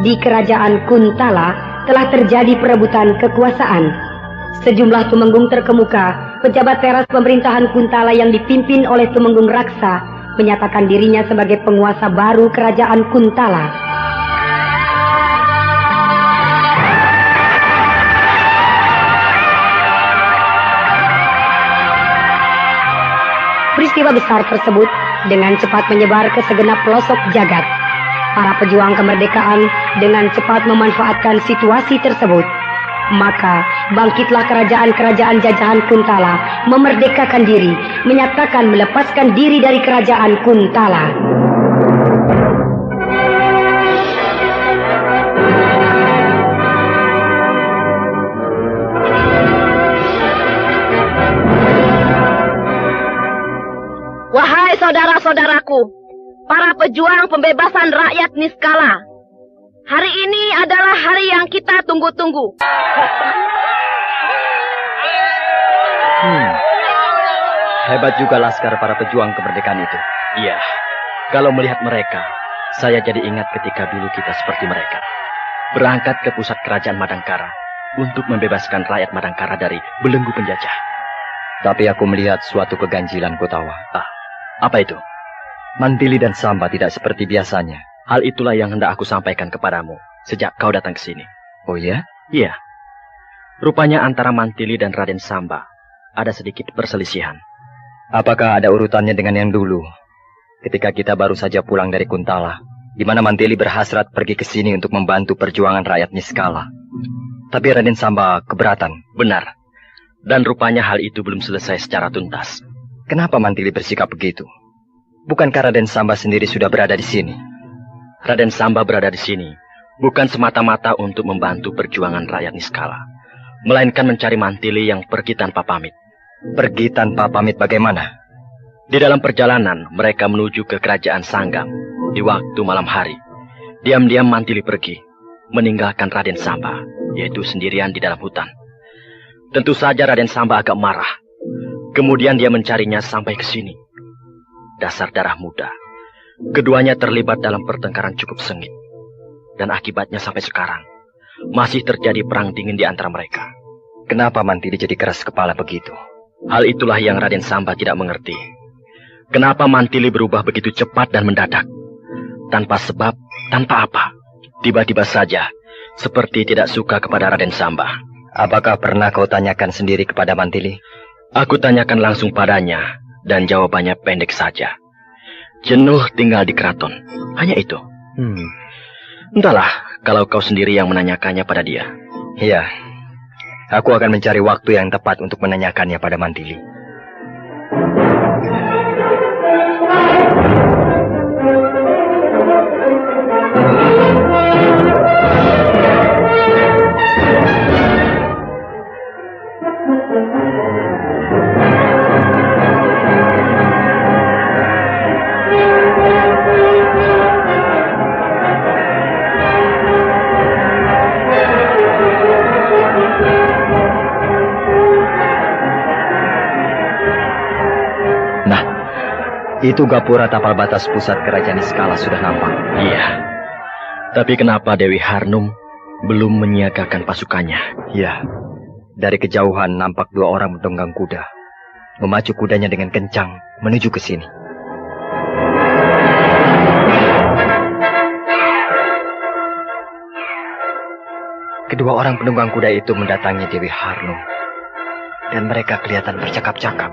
di kerajaan Kuntala telah terjadi perebutan kekuasaan. Sejumlah tumenggung terkemuka, pejabat teras pemerintahan Kuntala yang dipimpin oleh Tumenggung Raksa, menyatakan dirinya sebagai penguasa baru kerajaan Kuntala. Peristiwa besar tersebut dengan cepat menyebar ke segenap pelosok jagat. Para pejuang kemerdekaan dengan cepat memanfaatkan situasi tersebut. Maka bangkitlah kerajaan-kerajaan jajahan Kuntala, memerdekakan diri, menyatakan melepaskan diri dari kerajaan Kuntala. Wahai saudara-saudaraku, para pejuang pembebasan rakyat Niskala, hari ini adalah hari yang kita tunggu-tunggu. Hebat juga laskar para pejuang kemerdekaan itu. Iya, kalau melihat mereka, saya jadi ingat ketika dulu kita seperti mereka. Berangkat ke pusat kerajaan Madangkara untuk membebaskan rakyat Madangkara dari belenggu penjajah. Tapi aku melihat suatu keganjilan, Kotawa. Apa itu? Mantili dan Samba tidak seperti biasanya. Hal itulah yang hendak aku sampaikan kepadamu sejak kau datang ke sini. Oh ya? Iya. Rupanya antara Mantili dan Raden Samba ada sedikit perselisihan. Apakah ada urutannya dengan yang dulu? Ketika kita baru saja pulang dari Kuntala, di mana Mantili berhasrat pergi ke sini untuk membantu perjuangan rakyat Niskala. Tapi Raden Samba keberatan. Benar. Dan rupanya hal itu belum selesai secara tuntas. Kenapa Mantili bersikap begitu? Bukankah Raden Samba sendiri sudah berada di sini? Raden Samba berada di sini bukan semata-mata untuk membantu perjuangan rakyat Niskala, melainkan mencari Mantili yang pergi tanpa pamit. Pergi tanpa pamit bagaimana? Di dalam perjalanan mereka menuju ke kerajaan Sanggam di waktu malam hari. Diam-diam Mantili pergi, meninggalkan Raden Samba, yaitu sendirian di dalam hutan. Tentu saja Raden Samba agak marah. Kemudian dia mencarinya sampai ke sini. Dasar darah muda. Keduanya terlibat dalam pertengkaran cukup sengit. Dan akibatnya sampai sekarang masih terjadi perang dingin di antara mereka. Kenapa Mantili jadi keras kepala begitu? Hal itulah yang Raden Samba tidak mengerti. Kenapa Mantili berubah begitu cepat dan mendadak? Tanpa sebab, tanpa apa. Tiba-tiba saja, seperti tidak suka kepada Raden Samba. Apakah pernah kau tanyakan sendiri kepada Mantili? Aku tanyakan langsung padanya, dan jawabannya pendek saja. Jenuh tinggal di keraton. Hanya itu. Entahlah, kalau kau sendiri yang menanyakannya pada dia. Iya. Aku akan mencari waktu yang tepat untuk menanyakannya pada Mantili. Itu gapura tapal batas pusat kerajaan Niskala sudah nampak. Iya. Tapi kenapa Dewi Harnum belum menyiagakan pasukannya? Iya. Dari kejauhan nampak dua orang menunggang kuda, memacu kudanya dengan kencang menuju ke sini. Kedua orang penunggang kuda itu mendatangi Dewi Harnum, dan mereka kelihatan bercakap-cakap.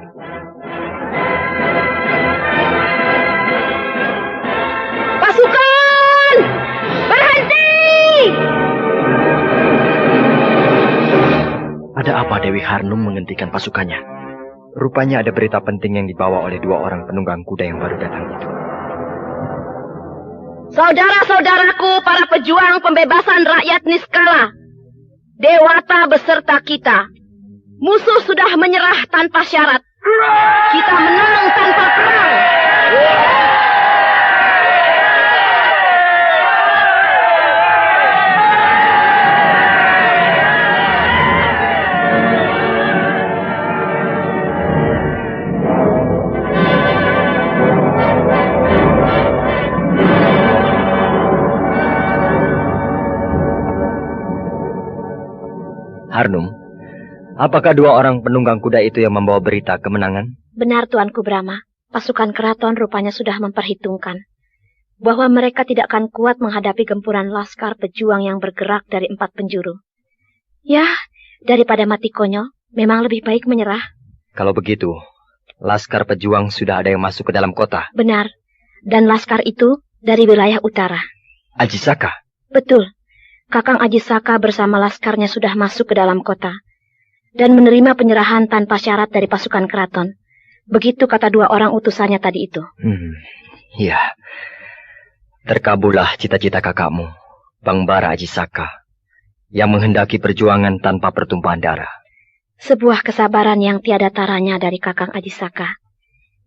Pasukan! Berhenti! Ada apa Dewi Harnum menghentikan pasukannya? Rupanya ada berita penting yang dibawa oleh dua orang penunggang kuda yang baru datang itu. Saudara-saudaraku, para pejuang pembebasan rakyat Niskala, Dewata beserta kita, musuh sudah menyerah tanpa syarat. Kita menang tanpa perang. Harnum, apakah dua orang penunggang kuda itu yang membawa berita kemenangan? Benar, Tuanku Brahma. Pasukan keraton rupanya sudah memperhitungkan bahwa mereka tidak akan kuat menghadapi gempuran laskar pejuang yang bergerak dari 4 penjuru. Ya, daripada mati konyol, memang lebih baik menyerah. Kalau begitu, laskar pejuang sudah ada yang masuk ke dalam kota. Benar, dan laskar itu dari wilayah utara. Aji Saka? Betul, Kakang Aji Saka bersama laskarnya sudah masuk ke dalam kota dan menerima penyerahan tanpa syarat dari pasukan keraton. Begitu kata 2 orang utusannya tadi itu. Iya. Terkabullah cita-cita kakakmu, Bangbara Aji Saka, yang menghendaki perjuangan tanpa pertumpahan darah. Sebuah kesabaran yang tiada taranya dari Kakang Aji Saka,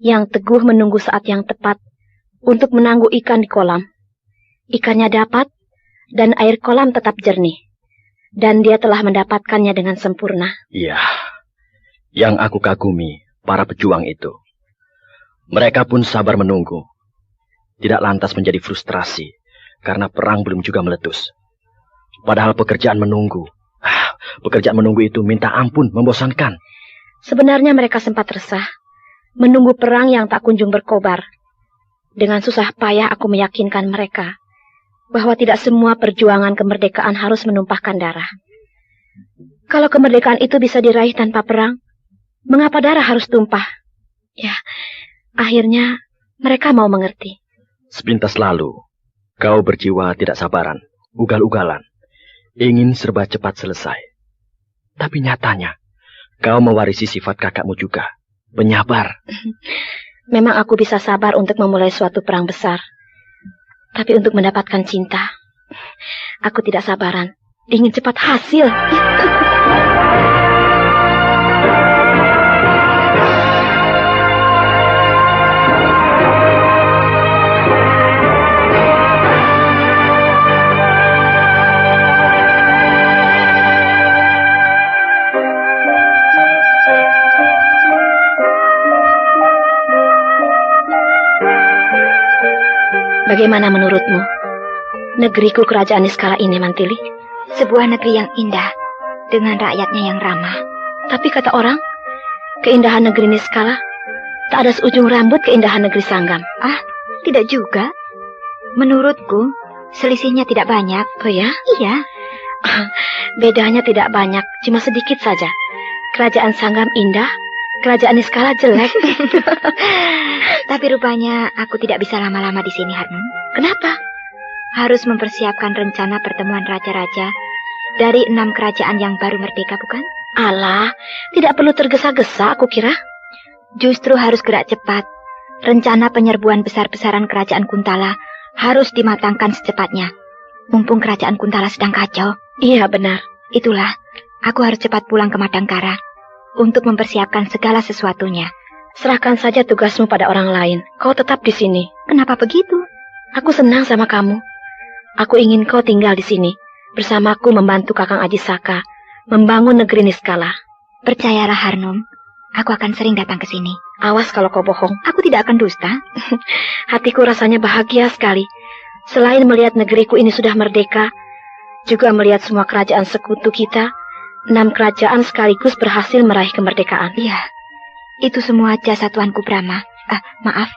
yang teguh menunggu saat yang tepat untuk menangguh ikan di kolam. Ikannya dapat, dan air kolam tetap jernih. Dan dia telah mendapatkannya dengan sempurna. Iya, yang aku kagumi para pejuang itu. Mereka pun sabar menunggu. Tidak lantas menjadi frustrasi, karena perang belum juga meletus. Padahal pekerjaan menunggu itu minta ampun, membosankan. Sebenarnya mereka sempat resah, menunggu perang yang tak kunjung berkobar. Dengan susah payah aku meyakinkan mereka bahwa tidak semua perjuangan kemerdekaan harus menumpahkan darah. Kalau kemerdekaan itu bisa diraih tanpa perang, mengapa darah harus tumpah? Ya, akhirnya mereka mau mengerti. Sepintas lalu, kau berjiwa tidak sabaran, ugal-ugalan, ingin serba cepat selesai. Tapi nyatanya, kau mewarisi sifat kakakmu juga, penyabar. Memang aku bisa sabar untuk memulai suatu perang besar. Tapi untuk mendapatkan cinta, aku tidak sabaran, ingin cepat hasil. Bagaimana menurutmu negeriku kerajaan Niskala ini, Mantili? Sebuah negeri yang indah dengan rakyatnya yang ramah. Tapi kata orang, keindahan negeri Niskala tak ada seujung rambut keindahan negeri Sanggam. Ah, tidak juga. Menurutku, selisihnya tidak banyak. Oh ya? Iya. Bedanya tidak banyak, cuma sedikit saja. Kerajaan Sanggam indah, kerajaan Niskala jelek. Tapi rupanya aku tidak bisa lama-lama di sini, Harnum. Kenapa? Harus mempersiapkan rencana pertemuan raja-raja dari 6 kerajaan yang baru merdeka, bukan? Alah, tidak perlu tergesa-gesa, aku kira. Justru harus gerak cepat. Rencana penyerbuan besar-besaran kerajaan Kuntala harus dimatangkan secepatnya. Mumpung kerajaan Kuntala sedang kacau. Iya, benar. Itulah, aku harus cepat pulang ke Madangkara untuk mempersiapkan segala sesuatunya. Serahkan saja tugasmu pada orang lain. Kau tetap di sini. Kenapa begitu? Aku senang sama kamu. Aku ingin kau tinggal di sini, bersamaku membantu Kakang Aji Saka membangun negeri Niskala. Percayalah, Harnum, aku akan sering datang ke sini. Awas kalau kau bohong. Aku tidak akan dusta. Hatiku rasanya bahagia sekali. Selain melihat negeriku ini sudah merdeka, juga melihat semua kerajaan sekutu kita, 6 kerajaan sekaligus berhasil meraih kemerdekaan. Iya. Itu semua jasa Tuanku Brahma. Maaf,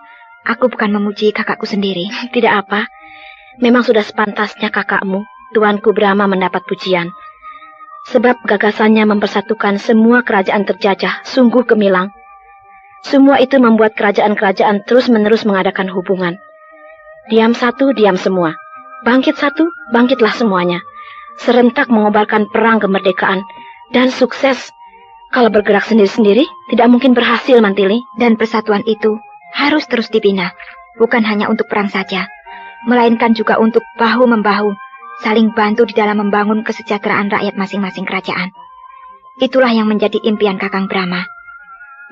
aku bukan memuji kakakku sendiri. Tidak apa. Memang sudah sepantasnya kakakmu, Tuanku Brahma, mendapat pujian. Sebab gagasannya mempersatukan semua kerajaan terjajah sungguh gemilang. Semua itu membuat kerajaan-kerajaan terus-menerus mengadakan hubungan. Diam satu, diam semua. Bangkit satu, bangkitlah semuanya. Serentak mengobarkan perang kemerdekaan. Dan sukses. Kalau bergerak sendiri-sendiri, tidak mungkin berhasil, Mantili. Dan persatuan itu harus terus dibina. Bukan hanya untuk perang saja, melainkan juga untuk bahu-membahu, saling bantu di dalam membangun kesejahteraan rakyat masing-masing kerajaan. Itulah yang menjadi impian Kakang Brahma.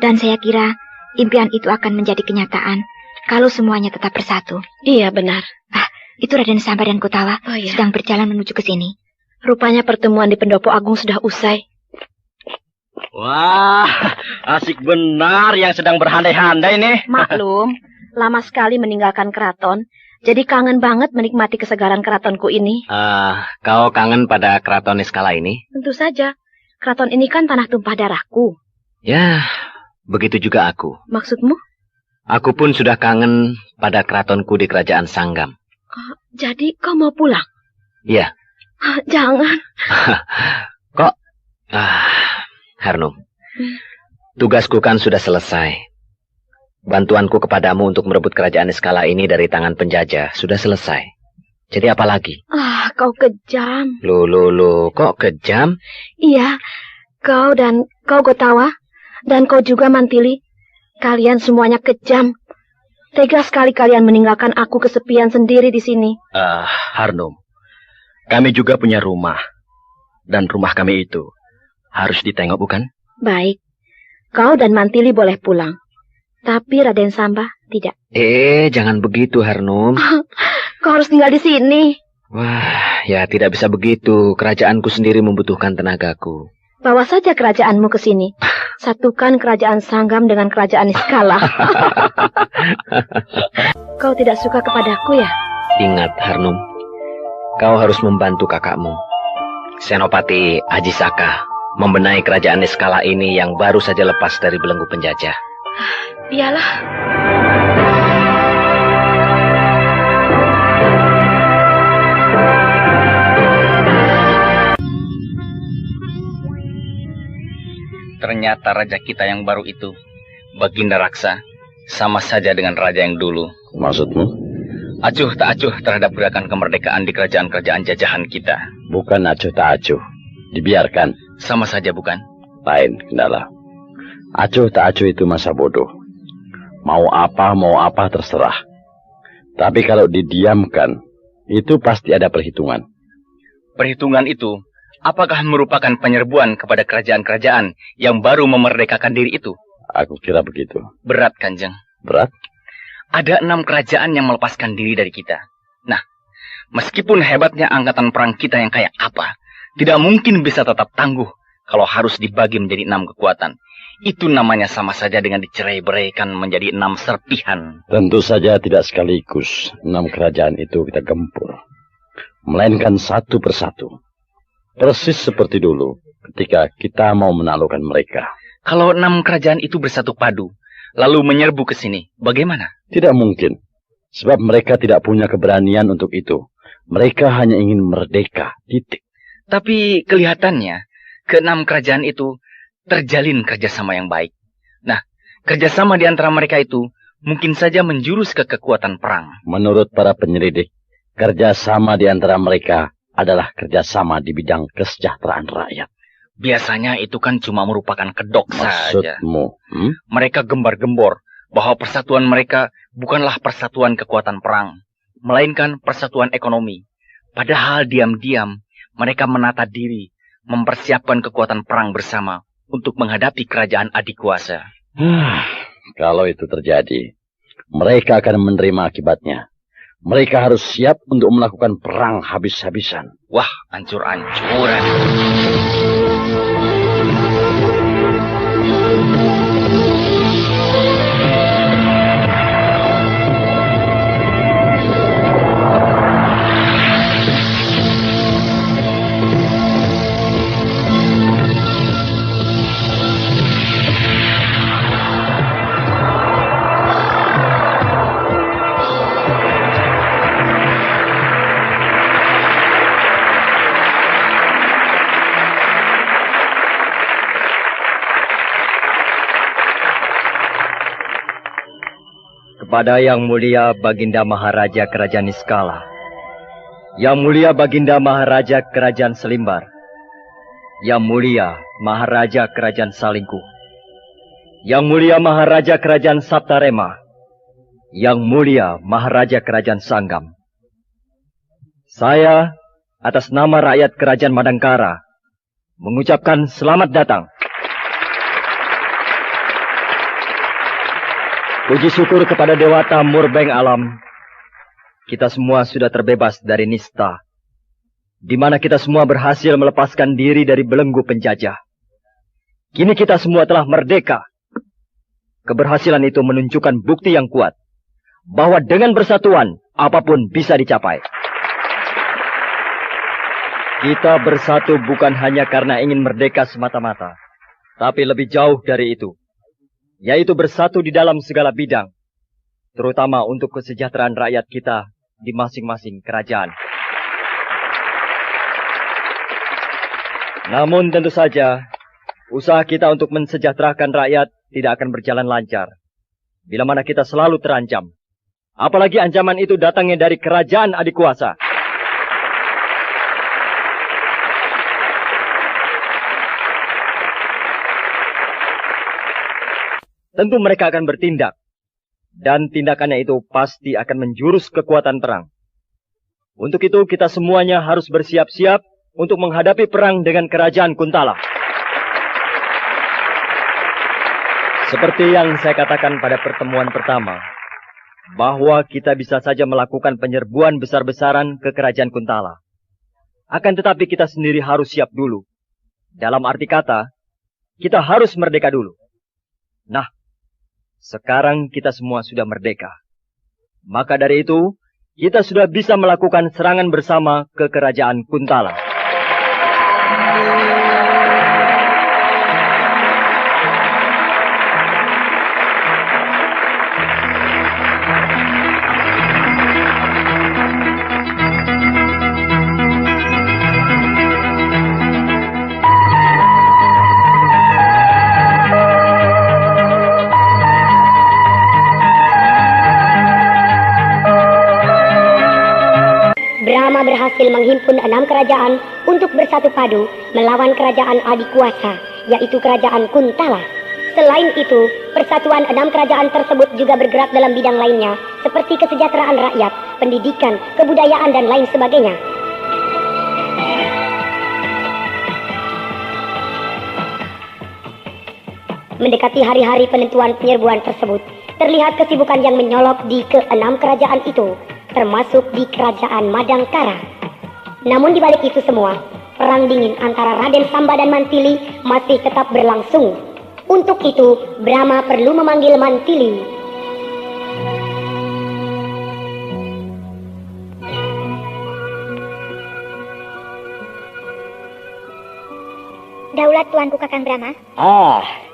Dan saya kira impian itu akan menjadi kenyataan kalau semuanya tetap bersatu. Iya, benar. Itu Raden Samba dan Kotawa sedang berjalan menuju ke sini. Rupanya pertemuan di Pendopo Agung sudah usai. Wah, asik benar yang sedang berhandai-handai nih. Maklum, lama sekali meninggalkan keraton, jadi kangen banget menikmati kesegaran keratonku ini. Kau kangen pada keraton Niskala ini? Tentu saja. keraton ini kan tanah tumpah darahku. Ya, begitu juga aku. Maksudmu? Aku pun sudah kangen pada keratonku di kerajaan Sanggam. Jadi kau mau pulang? Iya. Jangan. Kok? Harnum. Tugasku kan sudah selesai. Bantuanku kepadamu untuk merebut kerajaan Niskala ini dari tangan penjajah sudah selesai. Jadi apa lagi? Kau kejam. Loh, kok kejam? Iya, kau Gotawa, dan kau juga Mantili. Kalian semuanya kejam. Tega sekali kalian meninggalkan aku kesepian sendiri di sini. Harnum, kami juga punya rumah. Dan rumah kami itu harus ditengok, bukan? Baik, kau dan Mantili boleh pulang. Tapi Raden Samba tidak. Jangan begitu, Harnum. Kau harus tinggal di sini. Wah, ya tidak bisa begitu. Kerajaanku sendiri membutuhkan tenagaku. Bawa saja kerajaanmu ke sini. Satukan kerajaan Sanggam dengan kerajaan Niskala. Kau tidak suka kepadaku ya? Ingat, Harnum. Kau harus membantu kakakmu, Senopati Ajisaka, membenahi kerajaan Niskala ini yang baru saja lepas dari belenggu penjajah. Iyalah. Ternyata raja kita yang baru itu, Baginda Raksa, sama saja dengan raja yang dulu. Maksudmu? Acuh tak acuh terhadap gerakan kemerdekaan di kerajaan-kerajaan jajahan kita. Bukan acuh tak acuh. Dibiarkan. Sama saja bukan? Lain, Kendala. Acuh tak acuh itu masa bodoh. Mau apa terserah. Tapi kalau didiamkan, itu pasti ada perhitungan. Perhitungan itu, apakah merupakan penyerbuan kepada kerajaan-kerajaan yang baru memerdekakan diri itu? Aku kira begitu. Berat, Kanjeng. Berat? Ada 6 kerajaan yang melepaskan diri dari kita. Nah, meskipun hebatnya angkatan perang kita yang kayak apa, tidak mungkin bisa tetap tangguh kalau harus dibagi menjadi 6 kekuatan. Itu namanya sama saja dengan dicerai-beraikan menjadi 6 serpihan. Tentu saja tidak sekaligus 6 kerajaan itu kita gempur. Melainkan satu persatu. Persis seperti dulu ketika kita mau menaklukkan mereka. Kalau 6 kerajaan itu bersatu padu, lalu menyerbu ke sini, bagaimana? Tidak mungkin. Sebab mereka tidak punya keberanian untuk itu. Mereka hanya ingin merdeka, titik. Tapi kelihatannya, ke-6 kerajaan itu terjalin kerjasama yang baik. Nah, kerjasama di antara mereka itu mungkin saja menjurus ke kekuatan perang. Menurut para penyelidik, kerjasama di antara mereka adalah kerjasama di bidang kesejahteraan rakyat. Biasanya itu kan cuma merupakan kedok saja. Maksudmu? Mereka gembar-gembor bahwa persatuan mereka bukanlah persatuan kekuatan perang, melainkan persatuan ekonomi. Padahal diam-diam mereka menata diri, mempersiapkan kekuatan perang bersama untuk menghadapi kerajaan adik kuasa. Kalau itu terjadi, mereka akan menerima akibatnya. Mereka harus siap untuk melakukan perang habis-habisan. Wah, ancur-ancuran. Kepada Yang Mulia Baginda Maharaja Kerajaan Niskala, Yang Mulia Baginda Maharaja Kerajaan Selimbar, Yang Mulia Maharaja Kerajaan Salingkuh, Yang Mulia Maharaja Kerajaan Saptarema, Yang Mulia Maharaja Kerajaan Sanggam. Saya, atas nama rakyat Kerajaan Madangkara, mengucapkan selamat datang. Puji syukur kepada Dewata Murbeng Alam, kita semua sudah terbebas dari nista, di mana kita semua berhasil melepaskan diri dari belenggu penjajah. Kini kita semua telah merdeka. Keberhasilan itu menunjukkan bukti yang kuat, bahwa dengan persatuan, apapun bisa dicapai. Kita bersatu bukan hanya karena ingin merdeka semata-mata, tapi lebih jauh dari itu, yaitu bersatu di dalam segala bidang, terutama untuk kesejahteraan rakyat kita di masing-masing kerajaan. Namun tentu saja, usaha kita untuk mensejahterakan rakyat tidak akan berjalan lancar bila mana kita selalu terancam. Apalagi ancaman itu datangnya dari kerajaan adik kuasa. Tentu mereka akan bertindak. Dan tindakannya itu pasti akan menjurus kekuatan perang. Untuk itu kita semuanya harus bersiap-siap untuk menghadapi perang dengan kerajaan Kuntala. Seperti yang saya katakan pada pertemuan pertama, bahwa kita bisa saja melakukan penyerbuan besar-besaran ke kerajaan Kuntala. Akan tetapi kita sendiri harus siap dulu. Dalam arti kata, kita harus merdeka dulu. Nah, sekarang kita semua sudah merdeka. Maka dari itu, kita sudah bisa melakukan serangan bersama ke kerajaan Kuntala. Brahma berhasil menghimpun 6 kerajaan untuk bersatu padu melawan kerajaan adik kuasa, yaitu kerajaan Kuntala. Selain itu, persatuan 6 kerajaan tersebut juga bergerak dalam bidang lainnya, seperti kesejahteraan rakyat, pendidikan, kebudayaan, dan lain sebagainya. Mendekati hari-hari penentuan penyerbuan tersebut, terlihat kesibukan yang menyolok di ke-6 kerajaan itu, termasuk di kerajaan Madangkara. Namun di balik itu semua, perang dingin antara Raden Samba dan Mantili masih tetap berlangsung. Untuk itu, Brahma perlu memanggil Mantili. Daulat tuanku Kakang Brahma.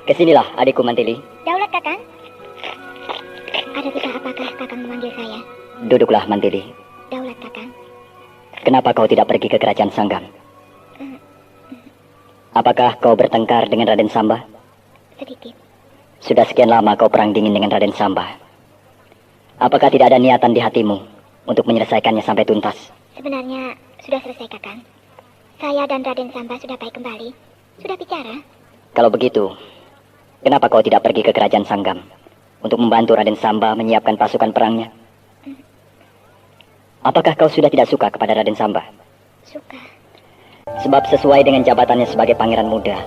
Kesinilah adikku Mantili. Daulat Kakang. Ada kisah apakah Kakang memanggil saya? Duduklah Mantili. Daulat Kakang. Kenapa kau tidak pergi ke kerajaan Sanggam? Apakah kau bertengkar dengan Raden Samba? Sedikit. Sudah sekian lama kau perang dingin dengan Raden Samba. Apakah tidak ada niatan di hatimu untuk menyelesaikannya sampai tuntas? Sebenarnya sudah selesai Kakang. Saya dan Raden Samba sudah baik kembali. Sudah bicara. Kalau begitu, kenapa kau tidak pergi ke kerajaan Sanggam untuk membantu Raden Samba menyiapkan pasukan perangnya? Apakah kau sudah tidak suka kepada Raden Samba? Suka. Sebab sesuai dengan jabatannya sebagai pangeran muda,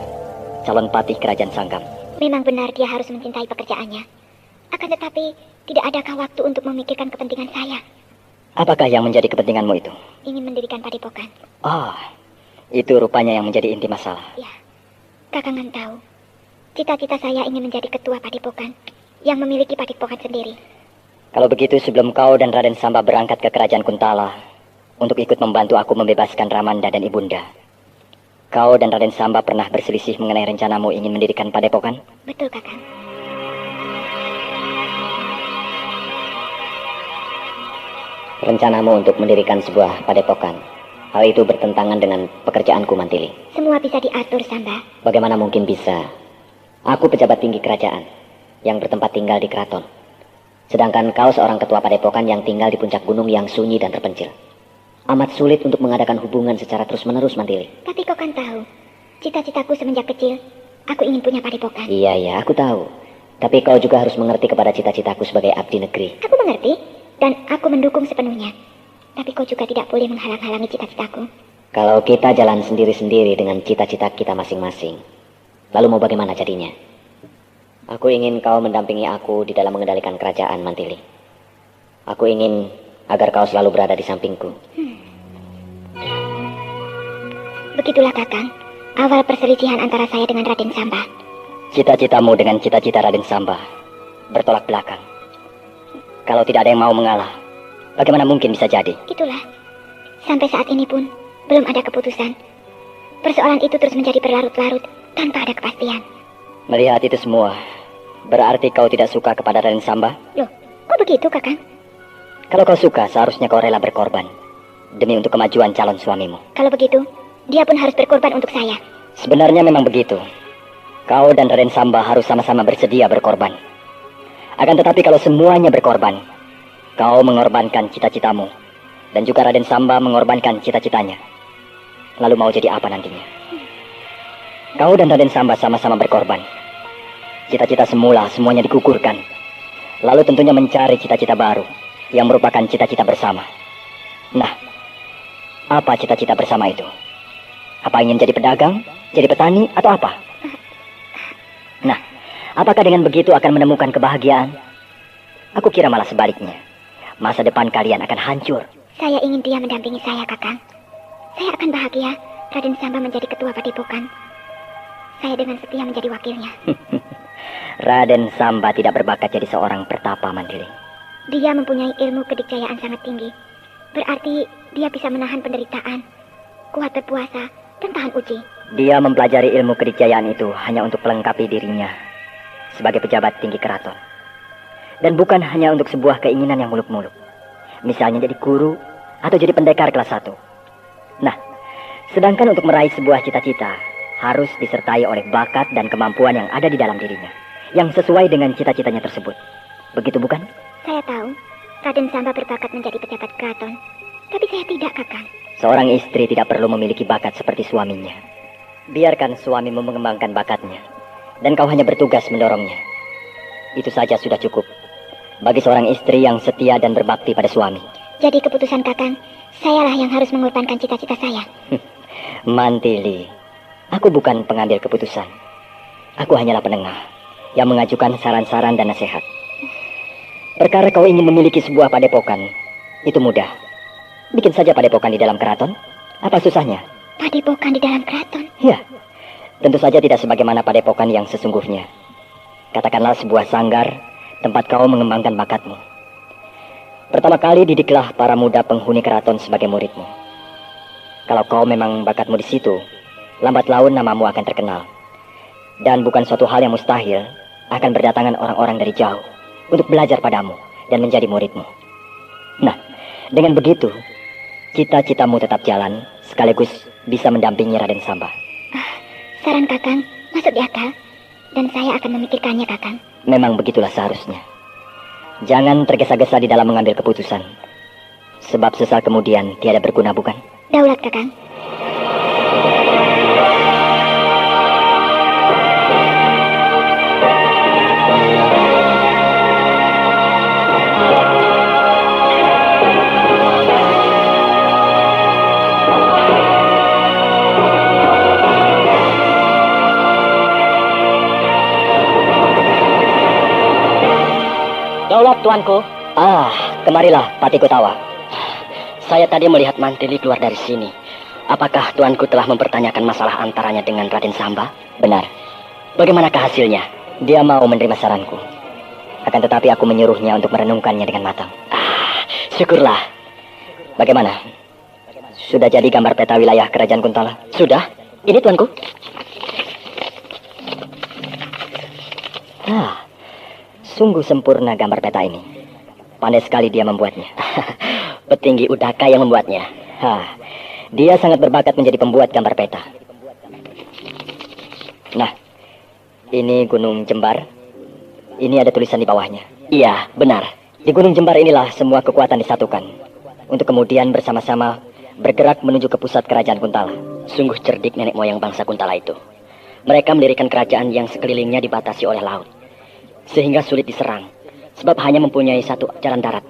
calon patih kerajaan Sanggam. Memang benar dia harus mencintai pekerjaannya. Akan tetapi, tidak adakah waktu untuk memikirkan kepentingan saya? Apakah yang menjadi kepentinganmu itu? Ingin mendirikan padepokan. Itu rupanya yang menjadi inti masalah. Ya, Kakang kan tahu. Cita-cita saya ingin menjadi ketua padepokan yang memiliki padepokan sendiri. Kalau begitu sebelum kau dan Raden Samba berangkat ke kerajaan Kuntala untuk ikut membantu aku membebaskan Ramanda dan Ibunda, kau dan Raden Samba pernah berselisih mengenai rencanamu ingin mendirikan padepokan? Betul, Kakang. Rencanamu untuk mendirikan sebuah padepokan, hal itu bertentangan dengan pekerjaanku Mantili. Semua bisa diatur, Samba. Bagaimana mungkin bisa? Aku pejabat tinggi kerajaan yang bertempat tinggal di keraton. Sedangkan kau seorang ketua padepokan yang tinggal di puncak gunung yang sunyi dan terpencil. Amat sulit untuk mengadakan hubungan secara terus-menerus, Mantili. Tapi kau kan tahu, cita-citaku semenjak kecil, aku ingin punya padepokan. Iya, aku tahu. Tapi kau juga harus mengerti kepada cita-citaku sebagai abdi negeri. Aku mengerti, dan aku mendukung sepenuhnya. Tapi kau juga tidak boleh menghalang-halangi cita-citaku. Kalau kita jalan sendiri-sendiri dengan cita-cita kita masing-masing, lalu mau bagaimana jadinya? Aku ingin kau mendampingi aku di dalam mengendalikan kerajaan, Mantili. Aku ingin agar kau selalu berada di sampingku. Begitulah, Kakang, awal perselisihan antara saya dengan Raden Samba. Cita-citamu dengan cita-cita Raden Samba bertolak belakang. Kalau tidak ada yang mau mengalah, bagaimana mungkin bisa jadi? Itulah, sampai saat ini pun, belum ada keputusan. Persoalan itu terus menjadi berlarut-larut tanpa ada kepastian. Melihat itu semua, berarti kau tidak suka kepada Raden Samba? Loh, kok begitu, Kakang? Kalau kau suka, seharusnya kau rela berkorban demi untuk kemajuan calon suamimu. Kalau begitu, dia pun harus berkorban untuk saya. Sebenarnya memang begitu. Kau dan Raden Samba harus sama-sama bersedia berkorban. Akan tetapi kalau semuanya berkorban, kau mengorbankan cita-citamu, dan juga Raden Samba mengorbankan cita-citanya. Lalu mau jadi apa nantinya? Kau dan Raden Samba sama-sama berkorban. Cita-cita semula semuanya digugurkan. Lalu tentunya mencari cita-cita baru yang merupakan cita-cita bersama. Nah, apa cita-cita bersama itu? Apa ingin jadi pedagang, jadi petani, atau apa? Nah, apakah dengan begitu akan menemukan kebahagiaan? Aku kira malah sebaliknya. Masa depan kalian akan hancur. Saya ingin dia mendampingi saya, Kakang. Saya akan bahagia Raden Samba menjadi ketua padepokan. Saya dengan setia menjadi wakilnya. Raden Samba tidak berbakat jadi seorang pertapa, Mandili. Dia mempunyai ilmu kedikjayaan sangat tinggi. Berarti dia bisa menahan penderitaan, kuat berpuasa, dan tahan uji. Dia mempelajari ilmu kedikjayaan itu hanya untuk melengkapi dirinya sebagai pejabat tinggi keraton. Dan bukan hanya untuk sebuah keinginan yang muluk-muluk. Misalnya jadi guru atau jadi pendekar kelas 1. Nah, sedangkan untuk meraih sebuah cita-cita harus disertai oleh bakat dan kemampuan yang ada di dalam dirinya, yang sesuai dengan cita-citanya tersebut. Begitu bukan? Saya tahu Raden Samba berbakat menjadi pejabat keraton. Tapi saya tidak, Kakang. Seorang istri tidak perlu memiliki bakat seperti suaminya. Biarkan suamimu mengembangkan bakatnya, dan kau hanya bertugas mendorongnya. Itu saja sudah cukup bagi seorang istri yang setia dan berbakti pada suami. Jadi keputusan Kakang, sayalah yang harus mengorbankan cita-cita saya. Mantili, aku bukan pengambil keputusan. Aku hanyalah penengah yang mengajukan saran-saran dan nasihat. Perkara kau ingin memiliki sebuah padepokan, itu mudah. Bikin saja padepokan di dalam keraton. Apa susahnya? Padepokan di dalam keraton? Ya, tentu saja tidak sebagaimana padepokan yang sesungguhnya. Katakanlah sebuah sanggar tempat kau mengembangkan bakatmu. Pertama kali didiklah para muda penghuni keraton sebagai muridmu. Kalau kau memang bakatmu di situ, lambat laun namamu akan terkenal. Dan bukan suatu hal yang mustahil, akan berdatangan orang-orang dari jauh untuk belajar padamu dan menjadi muridmu. Nah, dengan begitu, cita-citamu tetap jalan, sekaligus bisa mendampingi Raden Samba. Saran Kakang masuk di akal, dan saya akan memikirkannya, Kakang. Memang begitulah seharusnya. Jangan tergesa-gesa di dalam mengambil keputusan, sebab sesal kemudian tiada berguna, bukan? Daulat, Kakang. Daulat, tuanku. Kemarilah, Pati Kutawa. Saya tadi melihat Mantili keluar dari sini. Apakah tuanku telah mempertanyakan masalah antaranya dengan Raden Samba? Benar. Bagaimanakah hasilnya? Dia mau menerima saranku. Akan tetapi aku menyuruhnya untuk merenungkannya dengan matang. Syukurlah. Bagaimana? Sudah jadi gambar peta wilayah Kerajaan Kuntala? Sudah. Ini tuanku. Sungguh sempurna gambar peta ini. Pandai sekali dia membuatnya. Petinggi Udaka yang membuatnya. Dia sangat berbakat menjadi pembuat gambar peta. Nah, ini Gunung Jembar. Ini ada tulisan di bawahnya. Iya, benar. Di Gunung Jembar inilah semua kekuatan disatukan, untuk kemudian bersama-sama bergerak menuju ke pusat Kerajaan Kuntala. Sungguh cerdik nenek moyang bangsa Kuntala itu. Mereka mendirikan kerajaan yang sekelilingnya dibatasi oleh laut, sehingga sulit diserang, sebab hanya mempunyai satu jalan darat.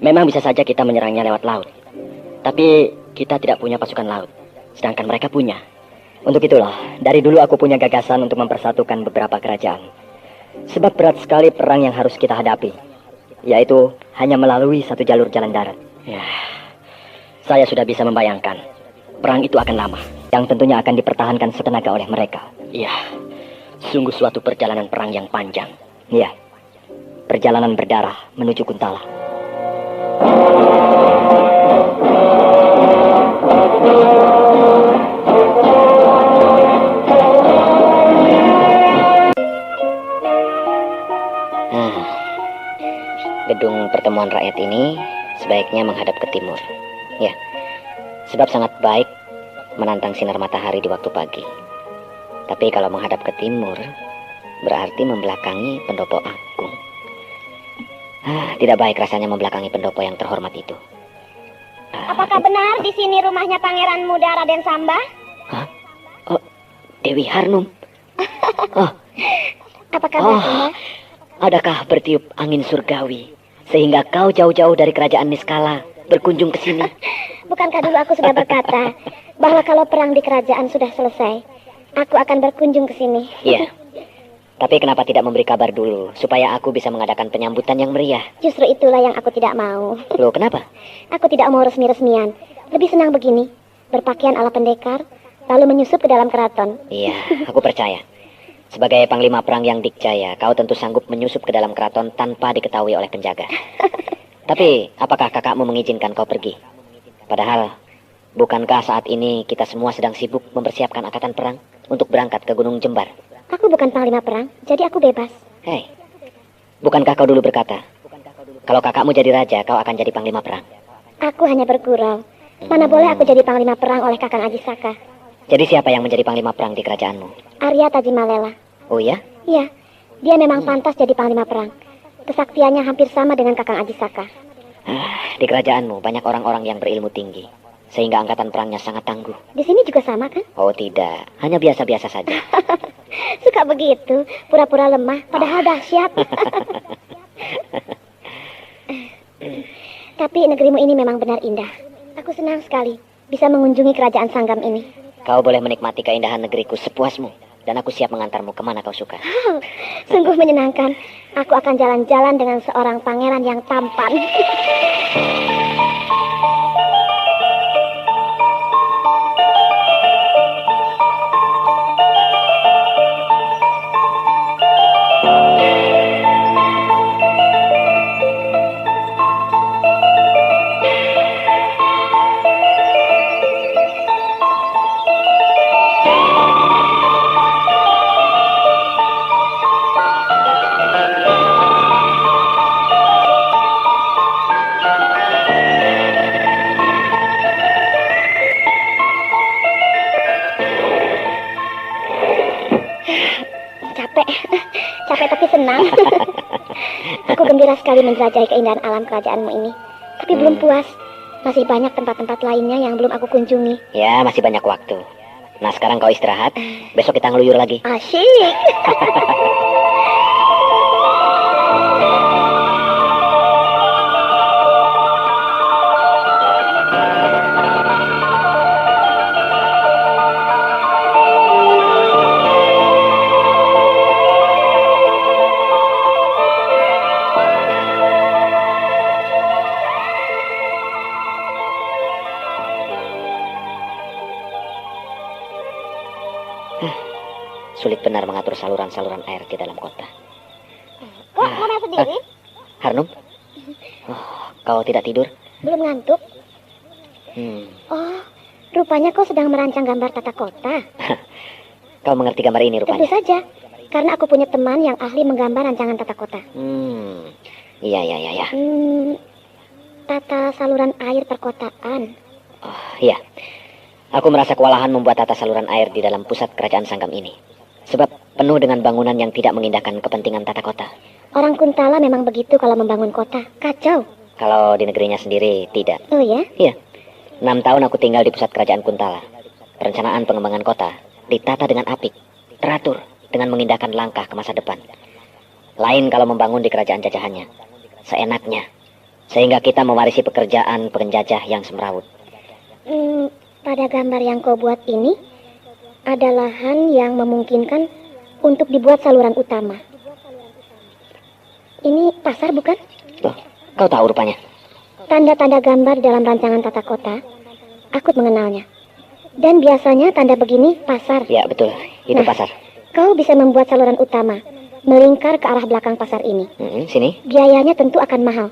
Memang bisa saja kita menyerangnya lewat laut, tapi kita tidak punya pasukan laut, sedangkan mereka punya. Untuk itulah, dari dulu aku punya gagasan untuk mempersatukan beberapa kerajaan. Sebab berat sekali perang yang harus kita hadapi, yaitu hanya melalui satu jalur jalan darat. Ya, saya sudah bisa membayangkan, perang itu akan lama, yang tentunya akan dipertahankan setenaga oleh mereka. Iya, sungguh suatu perjalanan perang yang panjang. Iya, perjalanan berdarah menuju Kuntala. Gedung pertemuan rakyat ini sebaiknya menghadap ke timur. Ya, sebab sangat baik menantang sinar matahari di waktu pagi. Tapi kalau menghadap ke timur, berarti membelakangi pendopo agung. Tidak baik rasanya membelakangi pendopo yang terhormat itu. Apakah benar di sini rumahnya Pangeran Muda Raden Samba? Hah? Oh, Dewi Harnum. Oh, Apa kabar, Samba? adakah bertiup angin surgawi sehingga kau jauh-jauh dari kerajaan Niskala berkunjung ke sini? Bukankah dulu aku sudah berkata bahwa kalau perang di kerajaan sudah selesai, aku akan berkunjung ke sini? Iya. Tapi kenapa tidak memberi kabar dulu supaya aku bisa mengadakan penyambutan yang meriah? Justru itulah yang aku tidak mau. Loh, kenapa? Aku tidak mau resmi-resmian. Lebih senang begini, berpakaian ala pendekar, lalu menyusup ke dalam keraton. Iya, aku percaya. Sebagai panglima perang yang dikjaya, kau tentu sanggup menyusup ke dalam keraton tanpa diketahui oleh penjaga. Tapi, apakah kakakmu mengizinkan kau pergi? Padahal, bukankah saat ini kita semua sedang sibuk mempersiapkan angkatan perang untuk berangkat ke Gunung Jembar? Aku bukan panglima perang, jadi aku bebas. Hei, bukankah kau dulu berkata, kalau kakakmu jadi raja, kau akan jadi panglima perang? Aku hanya bergurau. Mana boleh aku jadi panglima perang oleh Kakang Aji Saka. Jadi siapa yang menjadi panglima perang di kerajaanmu? Arya Tajimalela. Oh ya? Iya, dia memang pantas jadi panglima perang. Kesaktiannya hampir sama dengan Kakang Aji Saka. Di kerajaanmu banyak orang-orang yang berilmu tinggi, sehingga angkatan perangnya sangat tangguh. Di sini juga sama kan? Oh tidak, hanya biasa-biasa saja. Suka begitu, pura-pura lemah, padahal dahsyat. Tapi negerimu ini memang benar indah. Aku senang sekali bisa mengunjungi kerajaan Sanggam ini. Kau boleh menikmati keindahan negeriku sepuasmu, dan aku siap mengantarmu kemana kau suka. Sungguh menyenangkan. Aku akan jalan-jalan dengan seorang pangeran yang tampan. Capek tapi senang. Aku gembira sekali menjelajahi keindahan alam kerajaanmu ini. Tapi belum puas. Masih banyak tempat-tempat lainnya yang belum aku kunjungi. Ya, masih banyak waktu. Nah, sekarang kau istirahat. Besok kita ngeluyur lagi. Asyik. Sulit benar mengatur saluran-saluran air di dalam kota. Kok ngomel sendiri? Harnum? Oh, kau tidak tidur? Belum ngantuk? Oh, rupanya kau sedang merancang gambar tata kota. Kau mengerti gambar ini Tentu rupanya? saja, karena aku punya teman yang ahli menggambar rancangan tata kota. Iya. Tata saluran air perkotaan. Oh, iya. Aku merasa kewalahan membuat tata saluran air di dalam pusat kerajaan Sanggam ini. Sebab penuh dengan bangunan yang tidak mengindahkan kepentingan tata kota. Orang Kuntala memang begitu kalau membangun kota. Kacau. Kalau di negerinya sendiri, tidak. Oh ya? Iya. 6 tahun aku tinggal di pusat kerajaan Kuntala. Perencanaan pengembangan kota ditata dengan apik, teratur, dengan mengindahkan langkah ke masa depan. Lain kalau membangun di kerajaan jajahannya. Seenaknya. Sehingga kita mewarisi pekerjaan penjajah yang semrawut. Pada gambar yang kau buat ini, ada lahan yang memungkinkan untuk dibuat saluran utama. Ini pasar bukan? Loh, kau tahu rupanya? Tanda-tanda gambar dalam rancangan tata kota, aku mengenalnya. Dan biasanya tanda begini pasar. Ya, betul. Itu pasar. Kau bisa membuat saluran utama, melingkar ke arah belakang pasar ini. Sini. Biayanya tentu akan mahal.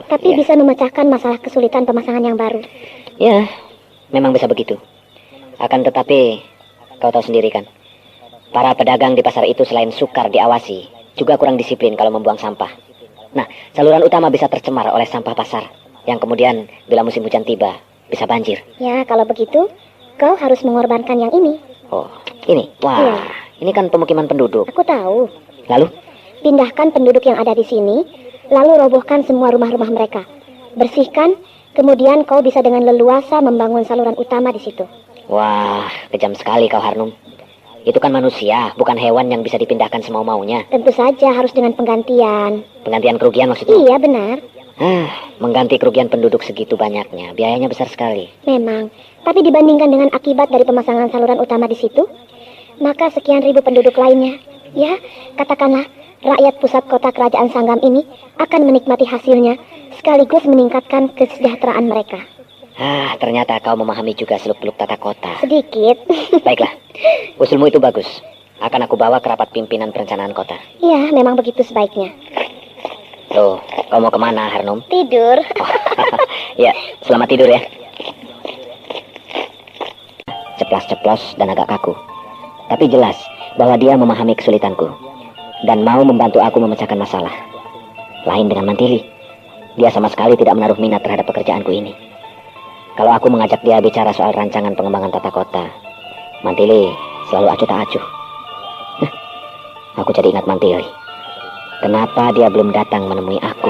Tapi ya. bisa memecahkan masalah kesulitan pemasangan yang baru. Ya, memang bisa begitu. Akan tetapi, kau tahu sendiri kan, para pedagang di pasar itu selain sukar diawasi, juga kurang disiplin kalau membuang sampah. Nah, saluran utama bisa tercemar oleh sampah pasar, yang kemudian bila musim hujan tiba, bisa banjir. Ya, kalau begitu, kau harus mengorbankan yang ini. Oh, ini? Wah, Iya. ini kan pemukiman penduduk. Aku tahu. Lalu? Pindahkan penduduk yang ada di sini, lalu robohkan semua rumah-rumah mereka. Bersihkan, kemudian kau bisa dengan leluasa membangun saluran utama di situ. Wah, kejam sekali kau, Harnum. Itu kan manusia, bukan hewan yang bisa dipindahkan semau-maunya. Tentu saja harus dengan penggantian. Penggantian kerugian maksudnya? Iya, benar. Mengganti kerugian penduduk segitu banyaknya, biayanya besar sekali. Memang. Tapi dibandingkan dengan akibat dari pemasangan saluran utama di situ, maka sekian ribu penduduk lainnya, ya, katakanlah, rakyat pusat kota kerajaan Sanggam ini akan menikmati hasilnya, sekaligus meningkatkan kesejahteraan mereka. Ternyata kau memahami juga seluk-beluk tata kota. Sedikit. Baiklah, usulmu itu bagus. Akan aku bawa ke rapat pimpinan perencanaan kota. Ya, memang begitu sebaiknya. Loh, kau mau kemana, Harnum? Tidur. Ya, selamat tidur ya. Ceplas-ceplos dan agak kaku. Tapi jelas bahwa dia memahami kesulitanku dan mau membantu aku memecahkan masalah. Lain dengan Mantili. Dia sama sekali tidak menaruh minat terhadap pekerjaanku ini. Kalau aku mengajak dia bicara soal rancangan pengembangan tata kota, Mantili selalu acuh tak acuh. Aku jadi ingat Mantili. Kenapa dia belum datang menemui aku?